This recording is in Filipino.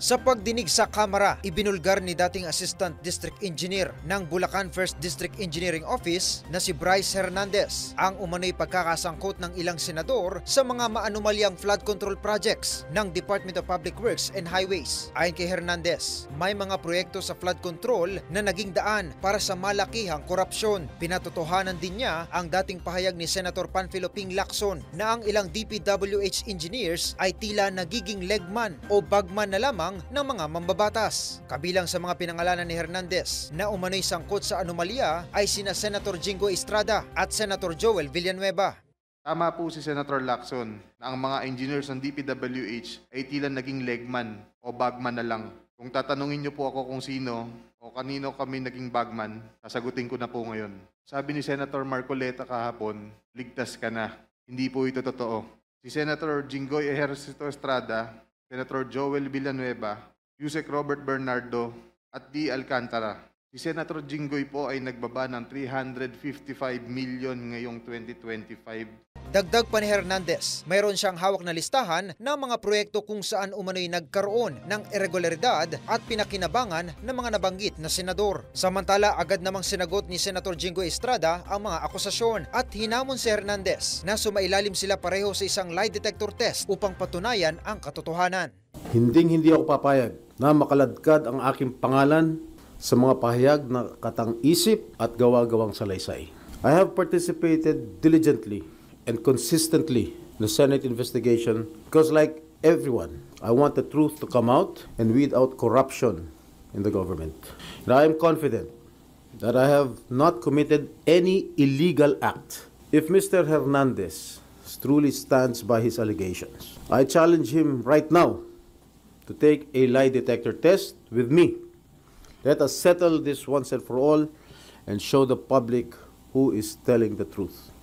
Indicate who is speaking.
Speaker 1: Sa pagdinig sa Kamara, ibinulgar ni dating Assistant District Engineer ng Bulacan 1st District Engineering Office na si Bryce Hernandez ang umano'y pagkakasangkot ng ilang senador sa mga maanumalyang flood control projects ng Department of Public Works and Highways. Ayon kay Hernandez, may mga proyekto sa flood control na naging daan para sa malakihang korupsyon. Pinatotohanan din niya ang dating pahayag ni Senator Panfilo Ping Lacson na ang ilang DPWH engineers ay tila nagiging legman o bagman na lamang ng mga mambabatas. Kabilang sa mga pinangalanan ni Hernandez na umano'y sangkot sa anomalya ay sina Senator Jingo Estrada at Senator Joel Villanueva.
Speaker 2: Tama po si Senator Lacson na ang mga engineers ng DPWH ay tila naging legman o bagman na lang. Kung tatanungin niyo po ako kung sino o kanino kami naging bagman, sasagutin ko na po ngayon. Sabi ni Senator Marcoleta kahapon, ligtas ka na. Hindi po ito totoo. Si Senator Jinggoy Ejercito Estrada, Senator Joel Villanueva, Yusek Robert Bernardo at D. Alcantara. Si Senator Jinggoy po ay nagbaba ng 355 million ngayong 2025.
Speaker 1: Dagdag pa ni Hernandez, mayroon siyang hawak na listahan ng mga proyekto kung saan umano'y nagkaroon ng irregularidad at pinakinabangan ng mga nabanggit na senador. Samantala, agad namang sinagot ni Senator Jingo Estrada ang mga akusasyon at hinamon si Hernandez na sumailalim sila pareho sa isang lie detector test upang patunayan ang katotohanan.
Speaker 3: Hindi ako papayag na makaladkad ang aking pangalan sa mga pahayag na katang-isip at gawa-gawang salaysay. I have participated diligently and consistently in the Senate investigation because, like everyone, I want the truth to come out and weed out corruption in the government. And I am confident that I have not committed any illegal act. If Mr. Hernandez truly stands by his allegations, I challenge him right now to take a lie detector test with me. Let us settle this once and for all and show the public who is telling the truth.